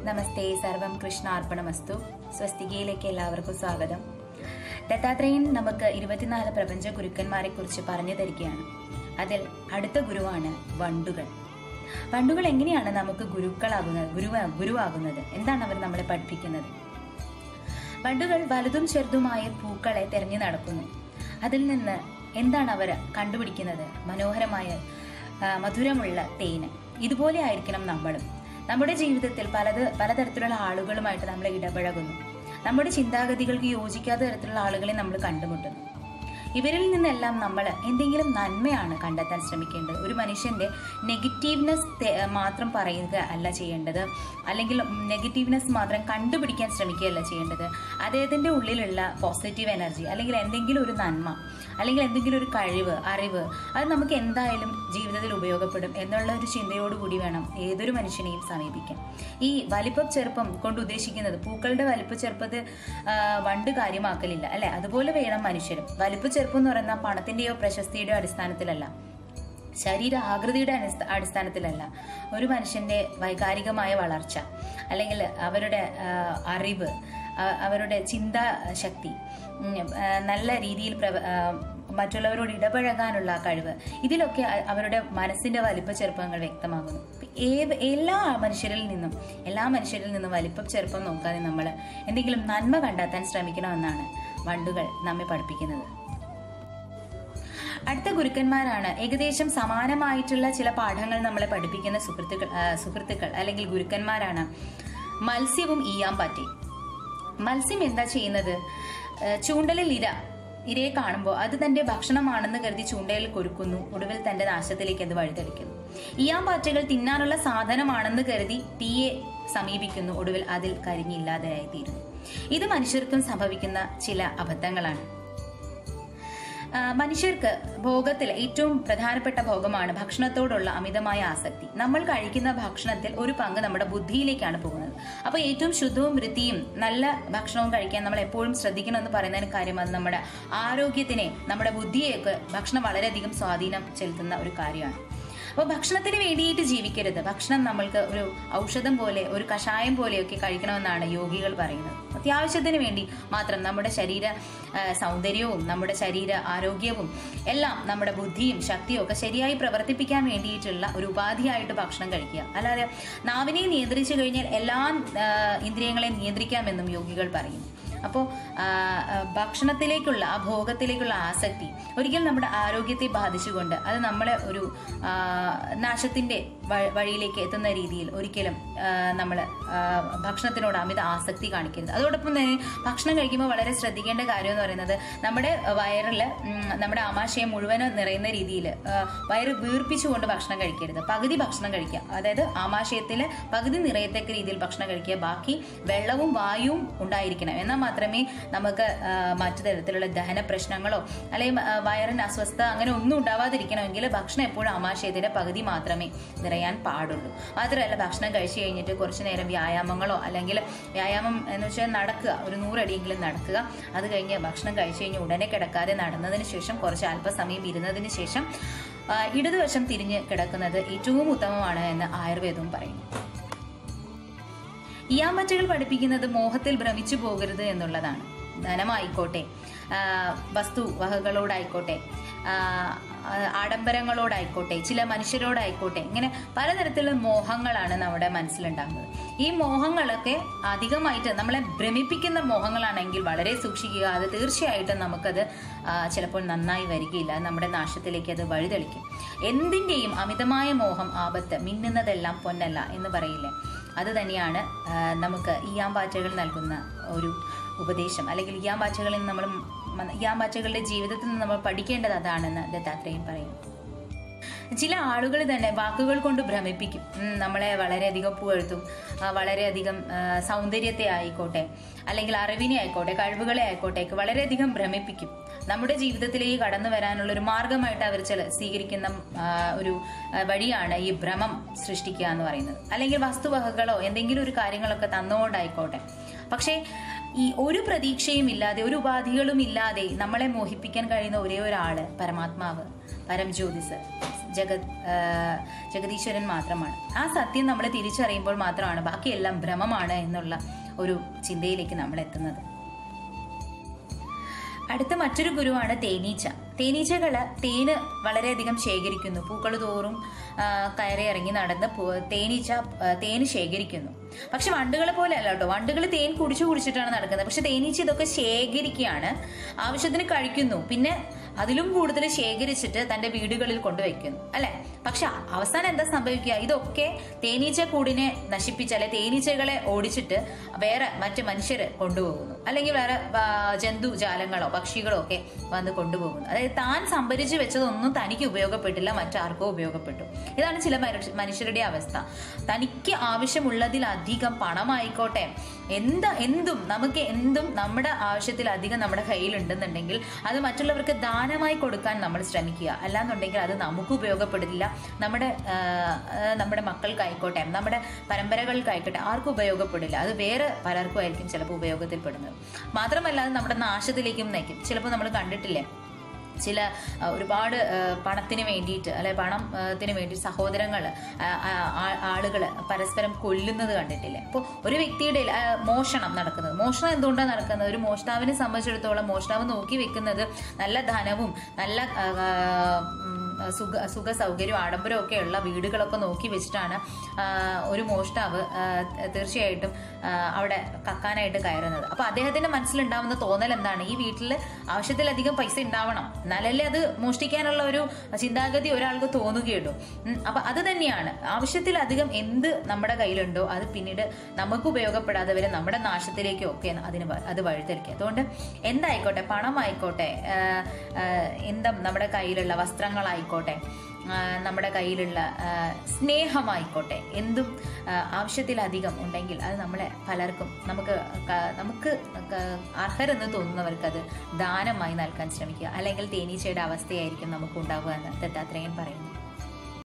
നമസ്തേ, സർവം കൃഷ്ണാർപ്പണമസ്തു. സ്വസ്തികയിലേക്ക് എല്ലാവർക്കും സ്വാഗതം. ദത്താത്രേയൻ നമുക്ക് 24 പ്രപഞ്ച ഗുരുക്കന്മാരെ കുറിച്ച് പറഞ്ഞു തരികയാണ്. അതിൽ അടുത്ത ഗുരുവാണ് വണ്ടുകൾ. വണ്ടുകൾ എങ്ങനെയാണ് നമുക്ക് ഗുരുവാകുന്നത്? എന്താണ് അവർ നമ്മളെ പഠിപ്പിക്കുന്നത്? വണ്ടുകൾ വലുതും ചെറുതുമായ പൂക്കളെ തെരഞ്ഞു നടക്കുന്നു. അതിൽ നിന്ന് എന്താണ് അവർ കണ്ടുപിടിക്കുന്നത്? മനോഹരമായ മധുരമുള്ള തേന്. ഇതുപോലെ ആയിരിക്കണം നമ്മളും. നമ്മുടെ ജീവിതത്തിൽ പലതരത്തിലുള്ള ആളുകളുമായിട്ട് നമ്മൾ ഇടപഴകുന്നു. നമ്മുടെ ചിന്താഗതികൾക്ക് യോജിക്കാത്ത തരത്തിലുള്ള ആളുകളെ നമ്മൾ കണ്ടുമുട്ടുന്നു. ഇവരിൽ നിന്നെല്ലാം നമ്മൾ എന്തെങ്കിലും നന്മയാണ് കണ്ടെത്താൻ ശ്രമിക്കേണ്ടത്. ഒരു മനുഷ്യന്റെ നെഗറ്റീവ്നെസ് മാത്രം പറയുക അല്ല ചെയ്യേണ്ടത്, അല്ലെങ്കിൽ നെഗറ്റീവ്നെസ് മാത്രം കണ്ടുപിടിക്കാൻ ശ്രമിക്കുകയല്ല ചെയ്യേണ്ടത്. അദ്ദേഹത്തിന്റെ ഉള്ളിലുള്ള പോസിറ്റീവ് എനർജി, അല്ലെങ്കിൽ എന്തെങ്കിലും ഒരു നന്മ, അല്ലെങ്കിൽ എന്തെങ്കിലും ഒരു കഴിവ്, അറിവ്, അത് നമുക്ക് എന്തായാലും ജീവിതത്തിൽ ഉപയോഗപ്പെടും എന്നുള്ള ഒരു ചിന്തയോടുകൂടി വേണം ഏതൊരു മനുഷ്യനെയും സമീപിക്കാൻ. ഈ വലിപ്പം ചെറുപ്പം കൊണ്ട് ഉദ്ദേശിക്കുന്നത് പൂക്കളുടെ വലിപ്പ ചെറുപ്പത് വണ്ട് കാര്യമാക്കലില്ല അല്ലെ? അതുപോലെ വേണം മനുഷ്യരും. വലിപ്പ ചെറുപ്പം എന്ന് പറയുന്ന പണത്തിന്റെയോ പ്രശസ്തിയുടെയോ അടിസ്ഥാനത്തിലല്ല, ശരീര ആകൃതിയുടെ അടിസ്ഥാനത്തിലല്ല. ഒരു മനുഷ്യന്റെ വൈകാരികമായ വളർച്ച, അല്ലെങ്കിൽ അവരുടെ അറിവ്, അവരുടെ ചിന്താശക്തി, നല്ല രീതിയിൽ മറ്റുള്ളവരോട് ഇടപഴകാനുള്ള കഴിവ്, ഇതിലൊക്കെ അവരുടെ മനസ്സിന്റെ വലിപ്പ ചെറുപ്പങ്ങൾ വ്യക്തമാകുന്നു. എല്ലാ മനുഷ്യരിൽ നിന്നും വലിപ്പം ചെറുപ്പം നോക്കാതെ നമ്മൾ എന്തെങ്കിലും നന്മ കണ്ടെത്താൻ ശ്രമിക്കണമെന്നാണ് വണ്ടുകൾ നമ്മെ പഠിപ്പിക്കുന്നത്. അടുത്ത ഗുരുക്കന്മാരാണ് ഏകദേശം സമാനമായിട്ടുള്ള ചില പാഠങ്ങൾ നമ്മളെ പഠിപ്പിക്കുന്ന സുഹൃത്തുക്കൾ അല്ലെങ്കിൽ ഗുരുക്കന്മാരാണ് മത്സ്യവും ഈയാമ്പാറ്റയും. മത്സ്യം എന്താ ചെയ്യുന്നത്? ചൂണ്ടലിൽ ഇരയെ കാണുമ്പോൾ അത് തന്റെ ഭക്ഷണമാണെന്ന് കരുതി ചൂണ്ടയിൽ കൊരുക്കുന്നു. ഒടുവിൽ തന്റെ നാശത്തിലേക്ക് അത് വഴിതെളിക്കുന്നു. ഈയാമ്പാറ്റകൾ തിന്നാനുള്ള സാധനമാണെന്ന് കരുതി തീയെ സമീപിക്കുന്നു. ഒടുവിൽ അതിൽ കരിഞ്ഞില്ലാതെയായി തീരുന്നു. ഇത് മനുഷ്യർക്കും സംഭവിക്കുന്ന ചില അബദ്ധങ്ങളാണ്. മനുഷ്യർക്ക് ഭോഗത്തിൽ ഏറ്റവും പ്രധാനപ്പെട്ട ഭോഗമാണ് ഭക്ഷണത്തോടുള്ള അമിതമായ ആസക്തി. നമ്മൾ കഴിക്കുന്ന ഭക്ഷണത്തിൽ ഒരു പങ്ക് നമ്മുടെ ബുദ്ധിയിലേക്കാണ് പോകുന്നത്. അപ്പോൾ ഏറ്റവും ശുദ്ധവും വൃത്തിയും നല്ല ഭക്ഷണവും കഴിക്കാൻ നമ്മൾ എപ്പോഴും ശ്രദ്ധിക്കണമെന്ന് പറയുന്നതിന് കാര്യം അത് നമ്മുടെ ആരോഗ്യത്തിനെ, നമ്മുടെ ബുദ്ധിയെയൊക്കെ ഭക്ഷണം വളരെയധികം സ്വാധീനം ചെലുത്തുന്ന ഒരു കാര്യമാണ്. അപ്പോൾ ഭക്ഷണത്തിന് വേണ്ടിയിട്ട് ജീവിക്കരുത്. ഭക്ഷണം നമ്മൾക്ക് ഒരു ഔഷധം പോലെ, ഒരു കഷായം പോലെയൊക്കെ കഴിക്കണമെന്നാണ് യോഗികൾ പറയുന്നത്. അത്യാവശ്യത്തിന് വേണ്ടി മാത്രം നമ്മുടെ ശരീര സൗന്ദര്യവും നമ്മുടെ ശരീര ആരോഗ്യവും എല്ലാം, നമ്മുടെ ബുദ്ധിയും ശക്തിയും ഒക്കെ ശരിയായി പ്രവർത്തിപ്പിക്കാൻ വേണ്ടിയിട്ടുള്ള ഒരു ഉപാധിയായിട്ട് ഭക്ഷണം കഴിക്കുക. അല്ലാതെ നാവിനെ നിയന്ത്രിച്ചു കഴിഞ്ഞാൽ എല്ലാ ഇന്ദ്രിയങ്ങളെയും നിയന്ത്രിക്കാമെന്നും യോഗികൾ പറയുന്നു. അപ്പോൾ ഭക്ഷണത്തിലേക്കുള്ള ആ ഭോഗത്തിലേക്കുള്ള ആസക്തി ഒരിക്കലും നമ്മുടെ ആരോഗ്യത്തെ ബാധിച്ചുകൊണ്ട് അത് നമ്മളെ ഒരു നാശത്തിന്റെ വഴിയിലേക്ക് എത്തുന്ന രീതിയിൽ ഒരിക്കലും നമ്മൾ ഭക്ഷണത്തിനോട് അമിത ആസക്തി കാണിക്കരുത്. അതോടൊപ്പം തന്നെ ഭക്ഷണം കഴിക്കുമ്പോൾ വളരെ ശ്രദ്ധിക്കേണ്ട കാര്യം എന്ന് പറയുന്നത് നമ്മുടെ വയറിൽ നമ്മുടെ ആമാശയം മുഴുവനും നിറയുന്ന രീതിയിൽ വയറ് വീർപ്പിച്ചുകൊണ്ട് ഭക്ഷണം കഴിക്കരുത്. പകുതി ഭക്ഷണം കഴിക്കുക, അതായത് ആമാശയത്തിൽ പകുതി നിറയത്തക്ക രീതിയിൽ ഭക്ഷണം കഴിക്കുക. ബാക്കി വെള്ളവും വായുവും ഉണ്ടായിരിക്കണം. എന്നാൽ മാത്രമേ നമുക്ക് മറ്റു തരത്തിലുള്ള ദഹന പ്രശ്നങ്ങളോ അല്ലെങ്കിൽ വയറിന് അസ്വസ്ഥത അങ്ങനെ ഒന്നും ഉണ്ടാവാതിരിക്കണമെങ്കിൽ ഭക്ഷണം എപ്പോഴും ആമാശയത്തിന്റെ പകുതി മാത്രമേ നിറയാൻ പാടുള്ളൂ. മാത്രമല്ല, ഭക്ഷണം കഴിച്ചു കഴിഞ്ഞിട്ട് കുറച്ചു നേരം വ്യായാമങ്ങളോ, അല്ലെങ്കിൽ വ്യായാമം എന്ന് വെച്ചാൽ നടക്കുക, ഒരു 100 അടിയെങ്കിലും നടക്കുക. അത് കഴിഞ്ഞ് ഭക്ഷണം കഴിച്ചു കഴിഞ്ഞ് ഉടനെ കിടക്കാതെ നടന്നതിന് ശേഷം കുറച്ച് അല്പസമയം ഇരുന്നതിന് ശേഷം ഇടതുവശം തിരിഞ്ഞ് കിടക്കുന്നത് ഏറ്റവും ഉത്തമമാണ് എന്ന് ആയുർവേദവും പറയുന്നു. ഈയാമ്പാറ്റകൾ പഠിപ്പിക്കുന്നത് മോഹത്തിൽ ഭ്രമിച്ചു പോകരുത് എന്നുള്ളതാണ്. ധനമായിക്കോട്ടെ, വസ്തുവകകളോടായിക്കോട്ടെ, ആഡംബരങ്ങളോടായിക്കോട്ടെ, ചില മനുഷ്യരോടായിക്കോട്ടെ, ഇങ്ങനെ പലതരത്തിലുള്ള മോഹങ്ങളാണ് നമ്മുടെ മനസ്സിലുണ്ടാകുന്നത്. ഈ മോഹങ്ങളൊക്കെ അധികമായിട്ട് നമ്മളെ ഭ്രമിപ്പിക്കുന്ന മോഹങ്ങളാണെങ്കിൽ വളരെ സൂക്ഷിക്കുക. അത് തീർച്ചയായിട്ടും നമുക്കത് ചിലപ്പോൾ നന്നായി വരികയില്ല, നമ്മുടെ നാശത്തിലേക്ക് അത് വഴിതെളിക്കും. എന്തിൻ്റെയും അമിതമായ മോഹം ആപത്ത്, മിന്നുന്നതെല്ലാം പൊന്നല്ല എന്ന് പറയില്ലേ? അത് തന്നെയാണ് നമുക്ക് ഈയാമ്പാറ്റകൾ നൽകുന്ന ഒരു ഉപദേശം. അല്ലെങ്കിൽ ഈയാമ്പാറ്റകളുടെ ജീവിതത്തിൽ നിന്ന് നമ്മൾ പഠിക്കേണ്ടത് അതാണെന്ന് ദത്താത്രേയൻ പറയുന്നു. ചില ആളുകൾ തന്നെ വാക്കുകൾ കൊണ്ട് ഭ്രമിപ്പിക്കും. നമ്മളെ വളരെയധികം പുകഴ്ത്തും, വളരെയധികം സൗന്ദര്യത്തെ ആയിക്കോട്ടെ, അല്ലെങ്കിൽ അറിവിനെ ആയിക്കോട്ടെ, കഴിവുകളെ ആയിക്കോട്ടെ, വളരെയധികം ഭ്രമിപ്പിക്കും. നമ്മുടെ ജീവിതത്തിലേക്ക് കടന്നു വരാനുള്ള ഒരു മാർഗമായിട്ട് അവർ സ്വീകരിക്കുന്ന ഒരു വഴിയാണ് ഈ ഭ്രമം സൃഷ്ടിക്കുക എന്ന് പറയുന്നത്. അല്ലെങ്കിൽ വസ്തുവകകളോ എന്തെങ്കിലും ഒരു കാര്യങ്ങളൊക്കെ തന്നുകൊണ്ടായിക്കോട്ടെ. പക്ഷേ ഈ ഒരു പ്രതീക്ഷയും ഇല്ലാതെ, ഒരു ഉപാധികളും ഇല്ലാതെ നമ്മളെ മോഹിപ്പിക്കാൻ കഴിയുന്ന ഒരേ ഒരാള് പരമാത്മാവ്, പരംജ്യോതിസ്, ജഗദീശ്വരൻ മാത്രമാണ്. ആ സത്യം നമ്മൾ തിരിച്ചറിയുമ്പോൾ മാത്രമാണ് ബാക്കിയെല്ലാം ഭ്രമമാണ് എന്നുള്ള ഒരു ചിന്തയിലേക്ക് നമ്മൾ എത്തുന്നത്. അടുത്ത മറ്റൊരു ഗുരുവാണ് തേനീച്ച. തേനീച്ചകള് തേന് വളരെയധികം ശേഖരിക്കുന്നു. പൂക്കൾ തോറും കയറി ഇറങ്ങി നടന്ന് തേനീച്ച തേന് ശേഖരിക്കുന്നു. പക്ഷെ വണ്ടുകളെ പോലെ അല്ല കേട്ടോ. വണ്ടുകൾ തേൻ കുടിച്ചിട്ടാണ് നടക്കുന്നത്. പക്ഷെ തേനീച്ച ഇതൊക്കെ ശേഖരിക്കുകയാണ്, ആവശ്യത്തിന് കഴിക്കുന്നു, പിന്നെ അതിലും കൂടുതൽ ശേഖരിച്ചിട്ട് തന്റെ വീടുകളിൽ കൊണ്ടുവയ്ക്കുന്നു, അല്ലെ? പക്ഷെ അവസാനം എന്താ സംഭവിക്കുക? ഇതൊക്കെ തേനീച്ച കൂടിനെ നശിപ്പിച്ച്, അല്ലെ തേനീച്ചകളെ ഓടിച്ചിട്ട് വേറെ മറ്റ് മനുഷ്യര് കൊണ്ടുപോകുന്നു, അല്ലെങ്കിൽ വേറെ ജന്തുജാലങ്ങളോ പക്ഷികളോ ഒക്കെ വന്ന് കൊണ്ടുപോകുന്നു. അതായത് താൻ സംഭരിച്ചു വെച്ചതൊന്നും തനിക്ക് ഉപയോഗപ്പെട്ടില്ല, മറ്റാർക്കോ ഉപയോഗപ്പെട്ടു. ഇതാണ് ചില മനുഷ്യരുടെ അവസ്ഥ. തനിക്ക് ആവശ്യമുള്ളതിലധികം പണമായിക്കോട്ടെ, നമുക്ക് എന്തും നമ്മുടെ ആവശ്യത്തിലധികം നമ്മുടെ കയ്യിലുണ്ടെന്നുണ്ടെങ്കിൽ അത് മറ്റുള്ളവർക്ക് ദാനമായി കൊടുക്കാൻ നമ്മൾ ശ്രമിക്കുക. അല്ലാന്നുണ്ടെങ്കിൽ അത് നമുക്ക് ഉപയോഗപ്പെടില്ല, നമ്മുടെ മക്കൾക്കായിക്കോട്ടെ, നമ്മുടെ പരമ്പരകൾക്കായിക്കോട്ടെ ആർക്കും ഉപയോഗപ്പെടില്ല. അത് വേറെ പലർക്കും ആയിരിക്കും ചിലപ്പോൾ ഉപയോഗത്തിൽപ്പെടുന്നത്. മാത്രമല്ല അത് നമ്മുടെ നാശത്തിലേക്കും നയിക്കും. ചിലപ്പോൾ നമ്മൾ കണ്ടിട്ടില്ലേ, ചില ഒരുപാട് പണത്തിന് വേണ്ടിയിട്ട്, അല്ലെ പണത്തിന് വേണ്ടി സഹോദരങ്ങൾ ആളുകൾ പരസ്പരം കൊല്ലുന്നത് കണ്ടിട്ടില്ലേ? അപ്പോൾ ഒരു വ്യക്തിയുടെ മോഷണം നടക്കുന്നത്, മോഷണം എന്തുകൊണ്ടാണ് നടക്കുന്നത്? ഒരു മോഷ്ടാവിനെ സംബന്ധിച്ചിടത്തോളം മോഷ്ടാവ് നോക്കി വെക്കുന്നത് നല്ല ധനവും നല്ല സുഖ സൗകര്യവും ആഡംബരവും ഒക്കെ ഉള്ള വീടുകളൊക്കെ നോക്കി വെച്ചിട്ടാണ് ഒരു മോഷ്ടാവ് തീർച്ചയായിട്ടും അവിടെ കക്കാനായിട്ട് കയറുന്നത്. അപ്പൊ അദ്ദേഹത്തിന്റെ മനസ്സിലുണ്ടാവുന്ന തോന്നൽ എന്താണ്? ഈ വീട്ടിൽ ആവശ്യത്തിലധികം പൈസ ഉണ്ടാവണം, എന്നാലല്ലേ അത് മോഷ്ടിക്കാനുള്ള ഒരു ചിന്താഗതി ഒരാൾക്ക് തോന്നുകയുള്ളൂ. അപ്പൊ അത് തന്നെയാണ്, ആവശ്യത്തിലധികം എന്ത് നമ്മുടെ കയ്യിലുണ്ടോ അത് പിന്നീട് നമുക്ക് ഉപയോഗപ്പെടാതെ വരെ നമ്മുടെ നാശത്തിലേക്കും ഒക്കെ അത് വഴിതെളിക്കുക. അതുകൊണ്ട് എന്തായിക്കോട്ടെ, പണമായിക്കോട്ടെ, എന്താ നമ്മുടെ കയ്യിലുള്ള വസ്ത്രങ്ങളായിക്കോട്ടെ, നമ്മുടെ കയ്യിലുള്ള സ്നേഹമായിക്കോട്ടെ, എന്തും ആവശ്യത്തിലധികം ഉണ്ടെങ്കിൽ അത് നമ്മളെ പലർക്കും നമുക്ക് അർഹരെന്ന് തോന്നുന്നവർക്ക് അത് ദാനമായി നൽകാൻ ശ്രമിക്കുക. അല്ലെങ്കിൽ തേനീച്ചയുടെ അവസ്ഥയായിരിക്കും നമുക്ക് ഉണ്ടാവുക എന്ന് ദത്താത്രേയൻ പറയുന്നു.